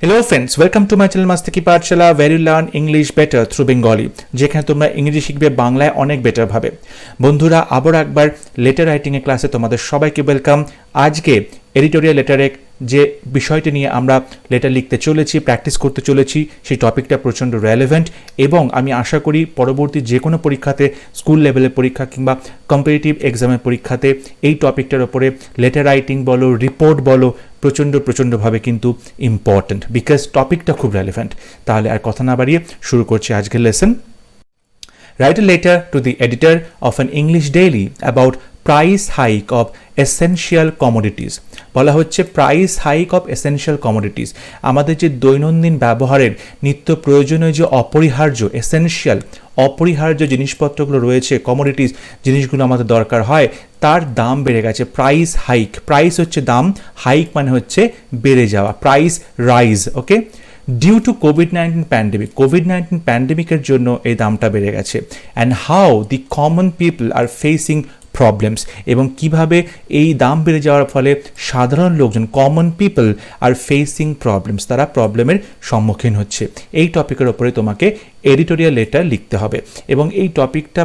Hello friends, welcome to my channel Mastaki Pathshala where you learn English better through Bengali যেখানে তোমরা ইংরেজি শিখবে বাংলায় অনেক বেটার ভাবে। বন্ধুরা আবার একবার লেটার রাইটিং এর ক্লাসে তোমাদের সবাইকে ওয়েলকাম। আজকে এডিটোরিয়াল লেটারে যে বিষয়টি নিয়ে আমরা লেটার লিখতে চলেছি, প্র্যাকটিস করতে চলেছি, সেই টপিকটা প্রচণ্ড রেলেভেন্ট এবং আমি আশা করি পরবর্তী যে কোনো পরীক্ষাতে, স্কুল লেভেলের পরীক্ষা কিংবা কম্পিটিটিভ এক্সামের পরীক্ষাতে এই টপিকটার ওপরে লেটার রাইটিং বলো, রিপোর্ট বলো, প্রচণ্ডভাবে কিন্তু ইম্পর্ট্যান্ট, বিকজ টপিকটা খুব রেলেভেন্ট। তাহলে আর কথা না বাড়িয়ে শুরু করছি আজকের lesson. Write a letter to the editor of an English daily about price hike of essential commodities. বলা হচ্ছে price hike of essential commodities. আমাদের যে দৈনন্দিন ব্যবহারের নিত্য প্রয়োজনীয় যে অপরিহার্য জিনিসপত্রগুলো রয়েছে, কমোডিটিস জিনিসগুলো আমাদের দরকার হয়, তার দাম বেড়ে গেছে। প্রাইস হাইক, প্রাইস হচ্ছে দাম, হাইক মানে হচ্ছে বেড়ে যাওয়া, price rise. Okay, due to COVID-19 pandemic, COVID-19 প্যান্ডেমিকের জন্য এই দামটা বেড়ে গেছে। And how the common people are facing problems, এবং কিভাবে এই দাম বেড়ে যাওয়ার ফলে সাধারণ লোকজন, common people are facing problems, তারা প্রবলেমের সম্মুখীন হচ্ছে। এই টপিকের ওপরে তোমাকে এডিটোরিয়াল লেটার লিখতে হবে এবং এই টপিকটা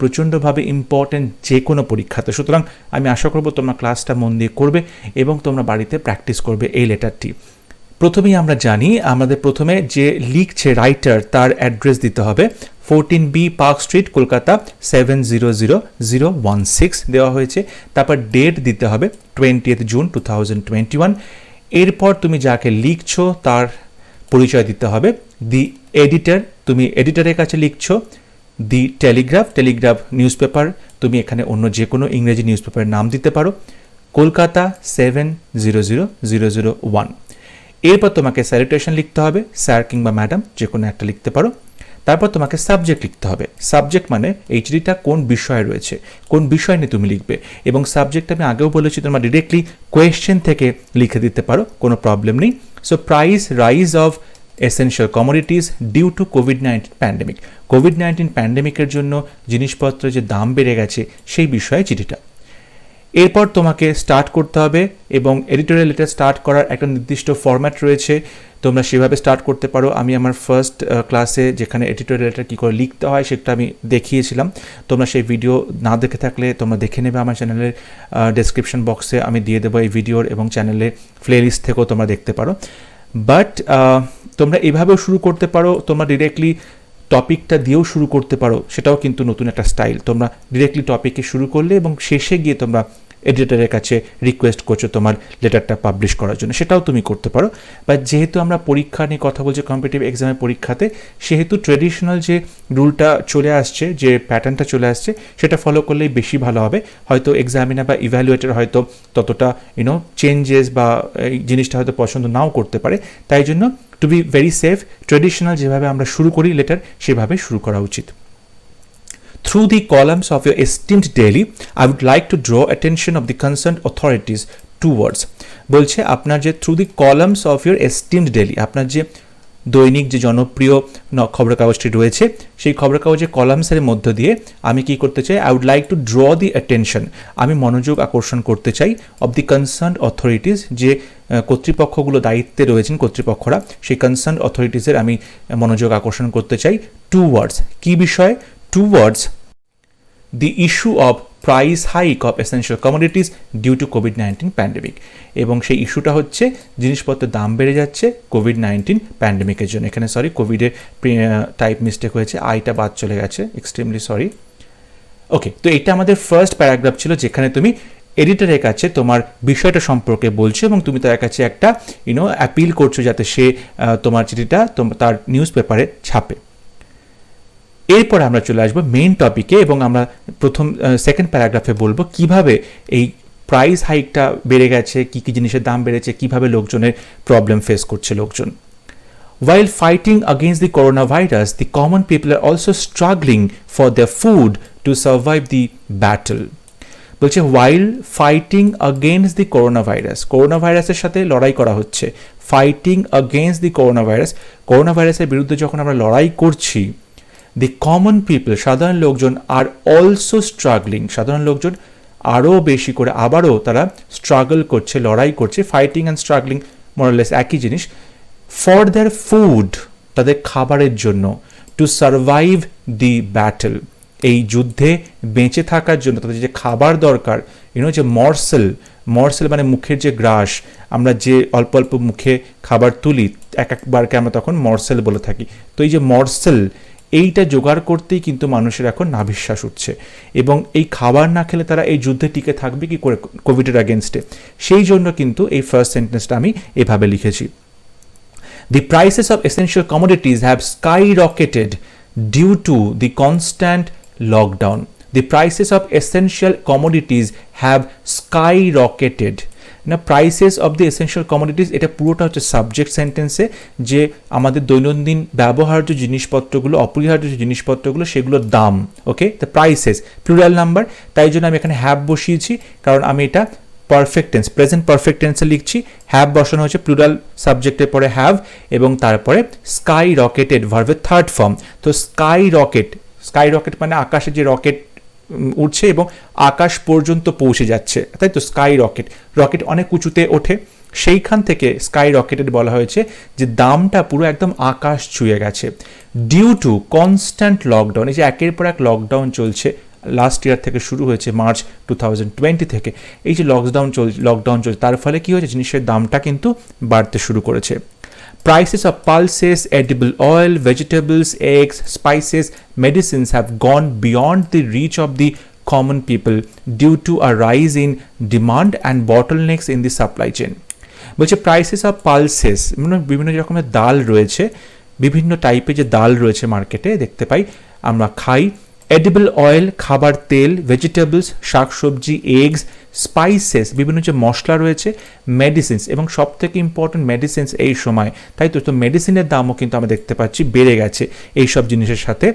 প্রচণ্ডভাবে ইম্পর্ট্যান্ট যে কোনো পরীক্ষাতে। সুতরাং আমি আশা করব তোমরা ক্লাসটা মন দিয়ে করবে এবং তোমরা বাড়িতে প্র্যাকটিস করবে এই লেটারটি। প্রথমেই আমরা জানি, আমাদের প্রথমে যে লিখছে রাইটার তার অ্যাড্রেস দিতে হবে। 14B পার্ক স্ট্রিট, কলকাতা 700016 দেওয়া হয়েছে। তারপর ডেট দিতে হবে 20th June 2021। এরপর তুমি যাকে লিখছো তার পরিচয় দিতে হবে। দি এডিটর, তুমি এডিটরের কাছে লিখছো। দি টেলিগ্রাফ নিউজ পেপার, তুমি এখানে অন্য যে কোনো ইংরেজি নিউজ পেপারের নাম দিতে পারো। কলকাতা 700001। এরপর তোমাকে স্যালুটেশন লিখতে হবে, স্যার কিংবা ম্যাডাম যে কোনো একটা লিখতে পারো। তারপর তোমাকে সাবজেক্ট লিখতে হবে। সাবজেক্ট মানে এই চিঠিটা কোন বিষয়ে রয়েছে, কোন বিষয় নিয়ে তুমি লিখবে। এবং সাবজেক্ট আমি আগেও বলেছি তোমরা ডিরেক্টলি কোয়েশ্চেন থেকে লিখে দিতে পারো, কোনো প্রবলেম নেই। So price rise of essential commodities due to COVID-19 pandemic, COVID-19 প্যান্ডেমিকের জন্য জিনিসপত্রের যে দাম বেড়ে গেছে সেই বিষয়ে চিঠিটা। এরপর তোমাকে স্টার্ট করতে হবে এবং এডিটোরিয়াল লেটার স্টার্ট করার একটা নির্দিষ্ট ফরম্যাট রয়েছে, তোমরা সেভাবে স্টার্ট করতে পারো। আমি আমার ফার্স্ট ক্লাসে যেখানে এডিটোরিয়াল লেটার কী করে লিখতে হয় সেটা আমি দেখিয়েছিলাম। তোমরা সেই ভিডিও না দেখে থাকলে তোমরা দেখে নেবে, আমার চ্যানেলের ডেসক্রিপশন বক্সে আমি দিয়ে দেবো এই ভিডিওর, এবং চ্যানেলে প্লেলিস্ট থেকেও তোমরা দেখতে পারো। বাট তোমরা এভাবেও শুরু করতে পারো, তোমরা ডিরেক্টলি টপিকটা দিয়েও শুরু করতে পারো, সেটাও কিন্তু নতুন একটা স্টাইল। তোমরা ডিরেক্টলি টপিকে শুরু করলে এবং শেষে গিয়ে তোমরা এডিটরের কাছে রিকোয়েস্ট করছো তোমার লেটারটা পাবলিশ করার জন্য, সেটাও তুমি করতে পারো। বা যেহেতু আমরা পরীক্ষা নিয়ে কথা বলছি, কম্পিটিটিভ এক্সামের পরীক্ষাতে, সেহেতু ট্রেডিশনাল যে রুলটা চলে আসছে, যে প্যাটার্নটা চলে আসছে, সেটা ফলো করলেই বেশি ভালো হবে। হয়তো এক্সামিনার বা ইভ্যালুয়েটর হয়তো ততটা চেঞ্জেস বা এই জিনিসটা হয়তো পছন্দ নাও করতে পারে। তাই জন্য to be very safe, traditional যেভাবে আমরা শুরু করি লেটার, সেভাবে শুরু করা উচিত। Through the columns of your esteemed daily, I would like to draw attention of the concerned authorities towards, বলছে আপনার যে through the columns of your esteemed daily, আপনার যে দৈনিক যে জনপ্রিয় খবরের কাগজটি রয়েছে, সেই খবরের কাগজের কলামসের মধ্য দিয়ে আমি কি করতে চাই, I would like to draw the attention, আমি মনোযোগ আকর্ষণ করতে চাই, অফ দি কনসার্নড অথরিটিস, যে কর্তৃপক্ষগুলো দায়িত্বে রয়েছেন, কর্তৃপক্ষরা, সেই কনসার্নড অথরিটিসের আমি মনোযোগ আকর্ষণ করতে চাই। টুওয়ার্ডস, কী বিষয়, towards the issue of price hike of essential commodities due to COVID-19 pandemic, এবং সেই ইস্যুটা হচ্ছে জিনিসপত্রের দাম বেড়ে যাচ্ছে কোভিড-19 প্যান্ডেমিকের জন্য। এখানে সরি, কোভিডের টাইপ মিস্টেক হয়েছে, আইটা বাদ চলে গেছে, এক্সট্রিমলি সরি। ওকে, তো এটা আমাদের ফার্স্ট প্যারাগ্রাফ ছিল, যেখানে তুমি এডিটরের কাছে তোমার বিষয়টা সম্পর্কে বলছো এবং তুমি তার কাছে একটা অ্যাপিল করছো যাতে সে তোমার চিঠিটা তার নিউজ পেপারে ছাপে। এরপর আমরা চলে আসবো মেইন টপিকে এবং আমরা সেকেন্ড প্যারাগ্রাফে বলবো কিভাবে এই প্রাইস হাইকটা বেড়ে গেছে, কী কী জিনিসের দাম বেড়েছে, কিভাবে লোকজনের প্রবলেম ফেস করছে লোকজন। While fighting against the coronavirus, the common people are also struggling for their food to survive the battle. বলছে while fighting against the coronavirus, করোনাভাইরাসের সাথে লড়াই করা হচ্ছে। fighting against the coronavirus, করোনাভাইরাসের বিরুদ্ধে যখন আমরা লড়াই করছি, দি কমন পিপল, সাধারণ লোকজন, আর অলসো স্ট্রাগলিং, সাধারণ লোকজন আরও বেশি করে আবারও তারা স্ট্রাগল করছে, লড়াই করছে। ফাইটিং অ্যান্ড স্ট্রাগলিং মোরালেস একই জিনিস। ফর দেয়ার ফুড, তাদের খাবারের জন্য, টু সার্ভাইভ দি ব্যাটল, এই যুদ্ধে বেঁচে থাকার জন্য তাদের যে খাবার দরকার, যে মরসেল মানে মুখের যে গ্রাস, আমরা যে অল্প অল্প মুখে খাবার তুলি একবারকে আমরা তখন মরসেল বলে থাকি। তো এই যে মরসেল, এইটা জোগাড় করতেই কিন্তু মানুষের এখন নাভিশ্বাস উঠছে, এবং এই খাবার না খেলে তারা এই যুদ্ধে টিকে থাকবে কি করে কোভিডের অ্যাগেনস্টে। সেই জন্য কিন্তু এই ফার্স্ট সেন্টেন্সটা আমি এভাবে লিখেছি। The prices of essential commodities have skyrocketed due to the constant lockdown. The prices of essential commodities have skyrocketed. না, prices of the essential commodities, এটা পুরোটা হচ্ছে সাবজেক্ট সেন্টেন্সে, যে আমাদের দৈনন্দিন ব্যবহার্য জিনিসপত্রগুলো, অপরিহার্য যে জিনিসপত্রগুলো, সেগুলোর দাম। ওকে, দ্য প্রাইসেস প্লুরাল নাম্বার, তাই জন্য আমি এখানে হ্যাভ বসিয়েছি, কারণ আমি এটা পারফেক্ট টেন্স, প্রেজেন্ট পারফেক্ট টেন্সে লিখছি। হ্যাভ বসানো হচ্ছে প্লুরাল সাবজেক্টের পরে হ্যাভ, এবং তারপরে স্কাই রকেটেড ভার্বের থার্ড ফর্ম। তো স্কাই রকেট মানে আকাশে যে রকেট উঠছে এবং আকাশ পর্যন্ত পৌঁছে যাচ্ছে, তাই তো স্কাই রকেট অনেক উঁচুতে ওঠে, সেইখান থেকে স্কাই রকেটেড বলা হয়েছে যে দামটা পুরো একদম আকাশ ছুঁয়ে গেছে। ডিউ টু কনস্ট্যান্ট লকডাউন, এই যে একের পর এক লকডাউন চলছে, লাস্ট ইয়ার থেকে শুরু হয়েছে মার্চ 2020 থেকে, এই যে লকডাউন চলছে, তার ফলে কি হয়েছে, জিনিসের দামটা কিন্তু বাড়তে শুরু করেছে। Prices of pulses, edible oil, vegetables, eggs, spices, medicines have gone beyond the reach of the common people due to a rise in demand and bottlenecks in the supply chain. বলছে প্রাইসেস অফ পালসেস, বিভিন্ন রকমের ডাল রয়েছে, বিভিন্ন টাইপের যে ডাল রয়েছে মার্কেটে দেখতে পাই, আমরা খাই। এডিবল অয়েল, খাবার তেল, ভেজিটেবলস, শাকসবজি, এগস, স্পাইসেস, বিভিন্ন যে মশলা রয়েছে, মেডিসিনস, এবং সব থেকে ইম্পর্টেন্ট মেডিসিনস এই সময়, তাই তো মেডিসিনের দামও কিন্তু আমরা দেখতে পাচ্ছি বেড়ে গেছে এইসব জিনিসের সাথে।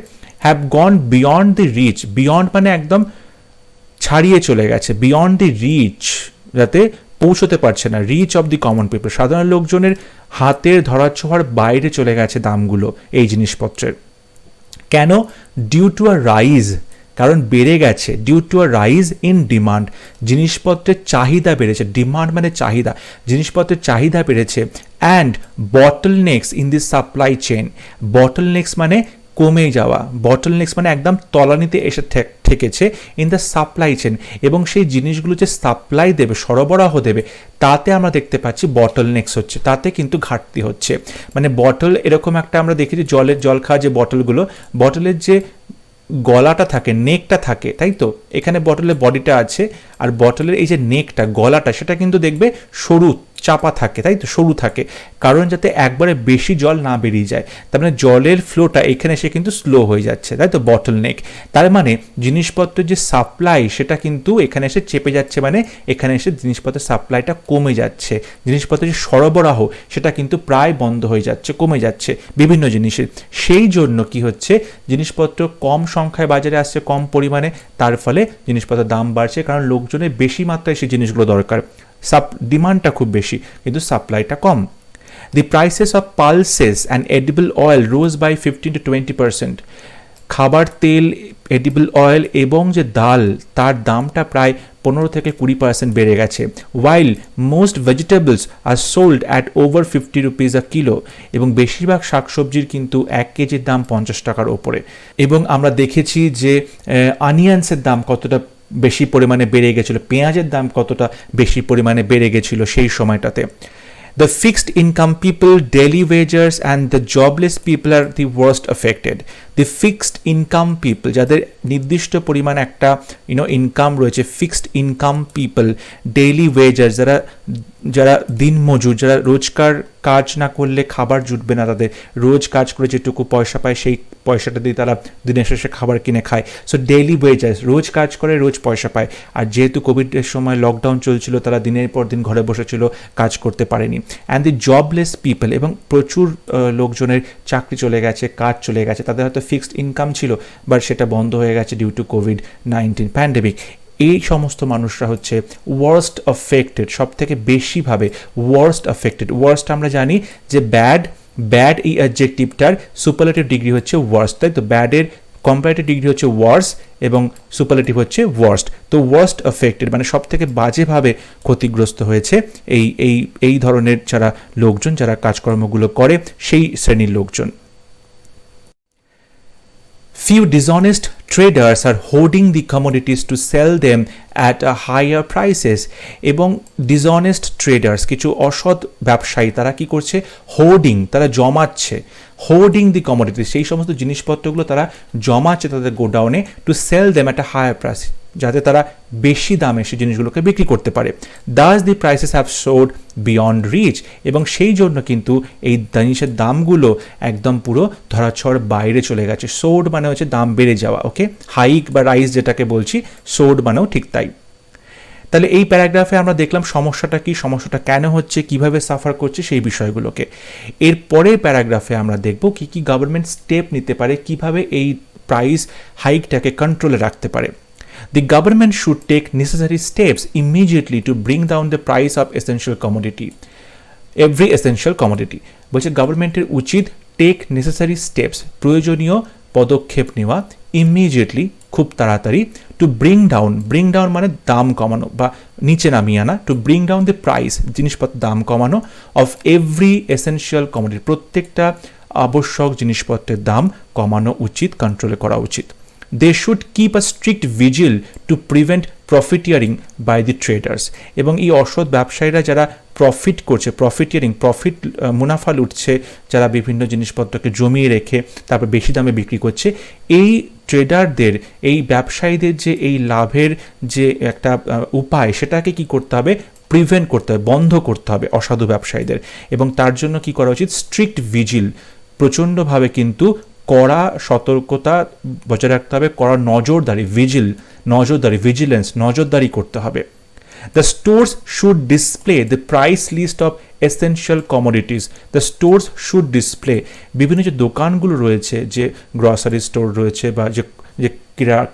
Have gone beyond the reach, beyond মানে একদম ছাড়িয়ে চলে গেছে, বিয়ন্ড দি রিচ যাতে পৌঁছতে পারছে না, reach of the common people, সাধারণ লোকজনের হাতের ধরাছোঁয়ার বাইরে চলে গেছে দামগুলো এই জিনিসপত্রের। কেন? ডিউ টু আ রাইজ, কারণ বেড়ে গেছে, due to a rise in demand, জিনিসপত্রের চাহিদা বেড়েছে, ডিমান্ড মানে চাহিদা, জিনিসপত্রের চাহিদা বেড়েছে। And bottlenecks in the supply chain, bottlenecks মানে কমে যাওয়া, বটলনেক্স মানে একদম তলানিতে এসে ঠেকেছে ইন দ্য সাপ্লাই চেন, এবং সেই জিনিসগুলো যে সাপ্লাই দেবে, সরবরাহ দেবে, তাতে আমরা দেখতে পাচ্ছি বটলনেক্স হচ্ছে, তাতে কিন্তু ঘাটতি হচ্ছে। মানে বটল এরকম একটা আমরা দেখেছি, জল খাওয়া যে বটলগুলো, বটলের যে গলাটা থাকে, নেকটা থাকে, তাই তো এখানে বটলের বডিটা আছে, আর বটলের এই যে নেকটা, গলাটা, সেটা কিন্তু দেখবে সরু চাপা থাকে, তাই তো সরু থাকে, কারণ যাতে একবারে বেশি জল না বেরিয়ে যায়, তার মানে জলের ফ্লোটা এখানে এসে কিন্তু স্লো হয়ে যাচ্ছে, তাই তো বটল নেক। তার মানে জিনিসপত্রের যে সাপ্লাই সেটা কিন্তু এখানে এসে চেপে যাচ্ছে, মানে এখানে এসে জিনিসপত্রের সাপ্লাইটা কমে যাচ্ছে, জিনিসপত্রের যে সরবরাহ সেটা কিন্তু প্রায় বন্ধ হয়ে যাচ্ছে, কমে যাচ্ছে বিভিন্ন জিনিসের। সেই জন্য কি হচ্ছে, জিনিসপত্র কম সংখ্যায় বাজারে আসছে, কম পরিমাণে, তার ফলে জিনিসপত্রের দাম বাড়ছে, কারণ লোকজনের বেশি মাত্রায় সেই জিনিসগুলো দরকার, ডিমান্ডটা খুব বেশি কিন্তু সাপ্লাইটা কম। The prices of pulses and edible oil rose by 15 to 20%, খাবার তেল, এডিবল অয়েল এবং যে ডাল, তার দামটা প্রায় 15 থেকে 20% বেড়ে গেছে। While most vegetables are sold at over 50 rupees a kilo, এবং বেশিরভাগ শাকসবজির কিন্তু 1 কেজির দাম 50 টাকার ওপরে। এবং আমরা দেখেছি যে অনিয়ন্সের দাম কতটা বেশি পরিমাণে বেড়ে গেছিলো, পেঁয়াজের দাম কতটা বেশি পরিমাণে বেড়ে গেছিলো সেই সময়টাতে। The fixed income people, daily wagers and the jobless people are the worst affected. The fixed income people, যাদের নির্দিষ্ট পরিমাণ একটা ইনকাম রয়েছে, ফিক্সড ইনকাম পিপল, ডেইলি ওয়েজার্স, যারা দিনমজুর, যারা রোজকার কাজ না করলে খাবার জুটবে না তাদের, রোজ কাজ করে যেটুকু পয়সা পায় সেই পয়সাটা দিয়ে তারা দিনের শেষে খাবার কিনে খায়। সো ডেইলি ওয়েজার্স, রোজ কাজ করে রোজ পয়সা পায়, আর যেহেতু কোভিডের সময় লকডাউন চলছিল, তারা দিনের পর দিন ঘরে বসেছিল, কাজ করতে পারেনি। অ্যান্ড দি জবলেস পিপল, এবং প্রচুর লোকজনের চাকরি চলে গেছে, কাজ চলে গেছে, তাদের হয়তো ফিক্সড ইনকাম ছিল বাট সেটা বন্ধ হয়ে গেছে ডিউ টু কোভিড-19 প্যান্ডেমিক। এই সমস্ত মানুষরা হচ্ছে ওয়ার্স্ট অ্যাফেক্টেড, সব থেকে বেশিভাবে ওয়ার্স্ট অ্যাফেক্টেড। ওয়ার্স্ট আমরা জানি যে ব্যাড এই অ্যাডজেক্টিভটার সুপারলেটিভ ডিগ্রি হচ্ছে ওয়ার্স্ট, তাই তো ব্যাডের কম্পারেটিভ ডিগ্রি হচ্ছে ওয়ার্স এবং সুপারলেটিভ হচ্ছে ওয়ার্স্ট। তো ওয়ার্স্ট এফেক্টেড মানে সব থেকে বাজেভাবে ক্ষতিগ্রস্ত হয়েছে এই ধরনের যারা লোকজন, যারা কাজকর্মগুলো করে সেই শ্রেণীর লোকজন। Few dishonest traders are hoarding the commodities to sell them at a higher prices, এবং dishonest traders কিছু অসৎ ব্যবসায়ী তারা কি করছে, হোর্ডিং, তারা জমাচ্ছে, হোর্ডিং দি কমোডিটিস, সেই সমস্ত জিনিসপত্রগুলো তারা জমাচ্ছে তাদের গোডাউনে, to sell them at a higher price, যাতে তারা বেশি দামে সেই জিনিসগুলোকে বিক্রি করতে পারে। Thus the prices have soared beyond reach, এবং সেই জন্য কিন্তু এই জিনিসের দামগুলো একদম পুরো ধরাছোঁয়ার বাইরে চলে গেছে। সোড মানে হচ্ছে দাম বেড়ে যাওয়া, ওকে, হাইক বা রাইজ যেটাকে বলছি, সোড মানেও ঠিক তাই। তাহলে এই প্যারাগ্রাফে আমরা দেখলাম সমস্যাটা কি, সমস্যাটা কেন হচ্ছে, কিভাবে সাফার করছে সেই বিষয়গুলোকে। এর পরের প্যারাগ্রাফে আমরা দেখব কি কি গভর্নমেন্ট স্টেপ নিতে পারে, কিভাবে এই প্রাইস হাইকটাকে কন্ট্রোলে রাখতে পারে। The government should take necessary steps immediately to bring down the price of essential commodity. Every essential commodity. বলছে গভর্নমেন্টের উচিত টেক নেসেসারি স্টেপস, প্রয়োজনীয় পদক্ষেপ নেওয়া, ইমিডিয়েটলি, খুব তাড়াতাড়ি, টু ব্রিং ডাউন মানে দাম কমানো বা নিচে নামিয়ে আনা, to bring down the price, জিনিসপত্রের দাম কমানো, অফ এভরি এসেনশিয়াল কমোডিটি, প্রত্যেকটা আবশ্যক জিনিসপত্রের দাম কমানো উচিত, কন্ট্রোলে করা উচিত। They should keep a strict vigil to prevent profiteering by the traders, এবং এই অসৎ ব্যবসায়ীরা যারা প্রফিট করছে, প্রফিট মুনাফা লুটছে, যারা বিভিন্ন জিনিসপত্রকে জমিয়ে রেখে তারপর বেশি দামে বিক্রি করছে, এই ট্রেডারদের, এই ব্যবসায়ীদের যে এই লাভের যে একটা উপায়, সেটাকে কি করতে হবে, প্রিভেন্ট করতে হবে, বন্ধ করতে হবে অসাধু ব্যবসায়ীদের। এবং তার জন্য কি করা উচিত, স্ট্রিক্ট ভিজিল, প্রচণ্ডভাবে কিন্তু কড়া সতর্কতা বজায় রাখতে হবে, কড়া ভিজিলেন্স, নজরদারি করতে হবে। The stores should display the price list of essential commodities. The stores should display, বিভিন্ন যে দোকানগুলো রয়েছে, যে গ্রসারি স্টোর রয়েছে বা যে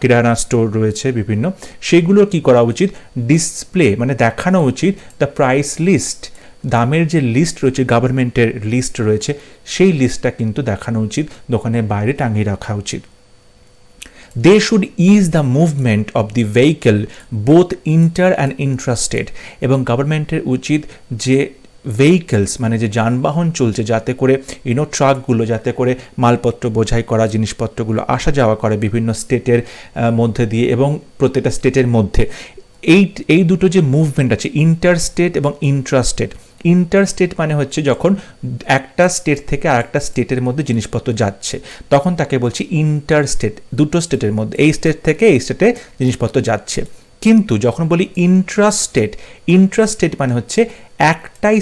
কিরানা স্টোর রয়েছে বিভিন্ন, সেগুলোর কি করা উচিত, ডিসপ্লে মানে দেখানো উচিত দ্য প্রাইস লিস্ট, দামের যে লিস্ট রয়েছে, গভর্নমেন্টের লিস্ট রয়েছে, সেই লিস্টটা কিন্তু দেখানো উচিত, দোকানের বাইরে টাঙিয়ে রাখা উচিত। They should ease the movement of the vehicle both inter and intrastate, এবং গভর্নমেন্টের উচিত যে ভেহিকেলস মানে যে যানবাহন চলছে, যাতে করে ট্রাকগুলো যাতে করে মালপত্র বোঝাই করা জিনিসপত্রগুলো আসা যাওয়া করে বিভিন্ন স্টেটের মধ্যে দিয়ে এবং প্রত্যেকটা স্টেটের মধ্যে, এই দুটো যে মুভমেন্ট আছে, ইন্টারস্টেট এবং ইন্ট্রাস্টেট। ইন্টারস্টেট মানে হচ্ছে যখন একটা স্টেট থেকে আরেকটা স্টেটের মধ্যে জিনিসপত্র যাচ্ছে, তখন তাকে বলছি ইন্টারস্টেট, দুটো স্টেটের মধ্যে, এই স্টেট থেকে এই স্টেটে জিনিসপত্র যাচ্ছে। কিন্তু যখন বলি ইন্ট্রাস্টেট মানে হচ্ছে একটাই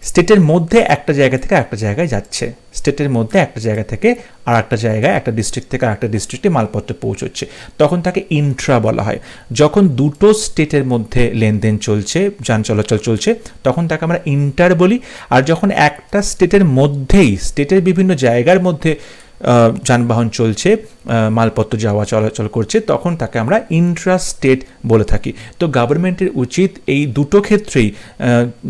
স্টেটের মধ্যে একটা জায়গা থেকে একটা জায়গায় যাচ্ছে, স্টেটের মধ্যে একটা জায়গা থেকে আর একটা জায়গায়, একটা ডিস্ট্রিক্ট থেকে আর একটা ডিস্ট্রিক্টে মালপত্র পৌঁছচ্ছে, তখন তাকে ইন্ট্রা বলা হয়। যখন দুটো স্টেটের মধ্যে লেনদেন চলছে, যান চলাচল চলছে, তখন তাকে আমরা ইন্টার বলি। আর যখন একটা স্টেটের মধ্যেই, স্টেটের বিভিন্ন জায়গার মধ্যে যানবাহন চলছে, মালপত্র যাওয়া চলাচল করছে, তখন তাকে আমরা ইন্ট্রাস্টেট বলে থাকি। তো গভর্নমেন্টের উচিত এই দুটো ক্ষেত্রেই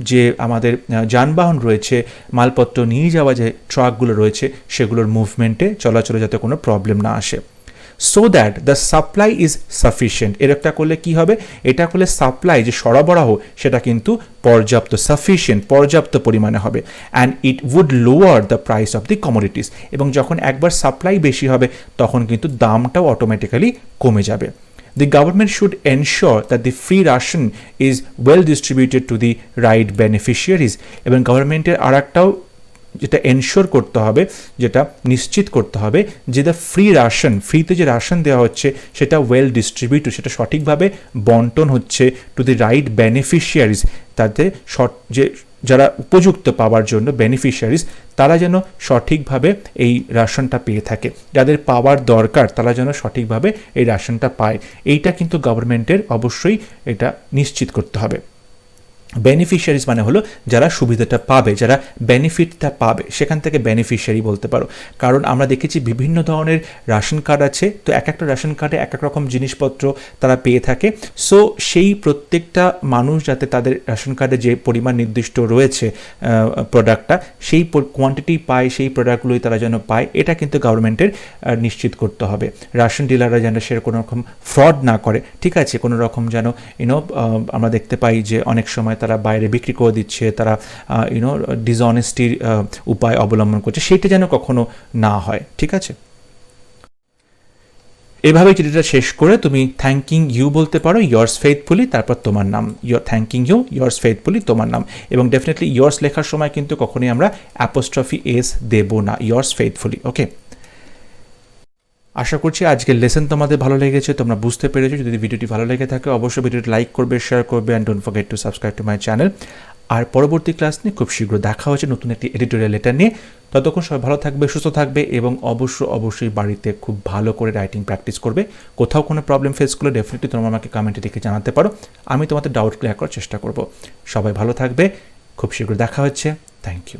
যে আমাদের যানবাহন রয়েছে, মালপত্র নিয়ে যাওয়া যে ট্রাকগুলো রয়েছে, সেগুলোর মুভমেন্টে চলাচলে যাতে কোনো প্রবলেম না আসে, so that the supply is sufficient. এরকটা করলে কি হবে, এটা করলে সাপ্লাই যে সরবরাহ সেটা কিন্তু পর্যাপ্ত পরিমাণে হবে, and it would lower the price of the commodities. এবং যখন একবার সাপ্লাই বেশি হবে তখন কিন্তু দামটাও অটোমেটিক্যালি কমে যাবে। The government should ensure that the free ration is well distributed to the right beneficiaries, এবং গভর্নমেন্টের আর একটাও যেটা এনশোর করতে হবে, যেটা নিশ্চিত করতে হবে, যে দ্য ফ্রিতে যে রাশন দেওয়া হচ্ছে সেটা ওয়েল ডিস্ট্রিবিউটেড, সেটা সঠিকভাবে বন্টন হচ্ছে টু দি রাইট বেনিফিশিয়ারিজ, তাতে যে যারা উপযুক্ত পাওয়ার জন্য বেনিফিশিয়ারিজ, তারা যেন সঠিকভাবে এই রাশনটা পেয়ে থাকে, যাদের পাওয়ার দরকার তারা যেন সঠিকভাবে এই রাশনটা পায়। এইটা কিন্তু গভর্নমেন্টের অবশ্যই এটা নিশ্চিত করতে হবে। বেনিফিশিয়ারিজ মানে হলো যারা সুবিধাটা পাবে, যারা বেনিফিটটা পাবে, সেখান থেকে বেনিফিশিয়ারি বলতে পারো। কারণ আমরা দেখেছি বিভিন্ন ধরনের রেশন কার্ড আছে, তো এক একটা রেশন কার্ডে এক এক রকম জিনিসপত্র তারা পেয়ে থাকে। সো সেই প্রত্যেকটা মানুষ যাতে তাদের রেশন কার্ডে যে পরিমাণ নির্দিষ্ট রয়েছে প্রোডাক্টটা, সেই কোয়ান্টিটি পায়, সেই প্রোডাক্টগুলোই তারা যেন পায়, এটা কিন্তু গভর্নমেন্টের নিশ্চিত করতে হবে। রেশন ডিলাররা যেন সে কোনো রকম ফ্রড না করে, ঠিক আছে, কোনো রকম যেন আমরা দেখতে পাই যে অনেক সময় তারা বাইরে বিক্রি করে দিচ্ছে, তারা ডিসঅনেস্টির উপায় অবলম্বন করছে, সেটা যেন কখনো না হয়, ঠিক আছে। এভাবে চিঠিটা শেষ করে তুমি থ্যাঙ্কিং ইউ বলতে পারো, ইয়ার্স ফেইথফুলি, তারপর তোমার নাম, থ্যাঙ্কিং ইউ ইয়ার্স ফেইথফুলি তোমার নাম। এবং ডেফিনেটলি ইয়ার্স লেখার সময় কিন্তু কখনোই আমরা অ্যাপোস্ট্রফি এস দেব না, ইয়ার্স ফেইথফুলি। ওকে, আশা করছি আজকের লেসন তোমাদের ভালো লেগেছে, তোমরা বুঝতে পেরেছো। যদি ভিডিওটি ভালো লেগে থাকে অবশ্যই ভিডিওটি লাইক করবে, শেয়ার করবে, and don't forget to subscribe to my channel. আর পরবর্তী ক্লাস নিয়ে খুব শীঘ্র দেখা হচ্ছে নতুন একটি এডিটোরিয়াল লেটার নিয়ে। ততক্ষণ সবাই ভালো থাকবে, সুস্থ থাকবে, এবং অবশ্যই বাড়িতে খুব ভালো করে রাইটিং প্র্যাকটিস করবে। কোথাও কোনো প্রবলেম ফেস করলে ডেফিনেটলি তোমরা আমাকে কমেন্টে লিখে জানাতে পারো, আমি তোমাদের ডাউট ক্লিয়ার করার চেষ্টা করব। সবাই ভালো থাকবে, খুব শীঘ্র দেখা হচ্ছে। Thank you.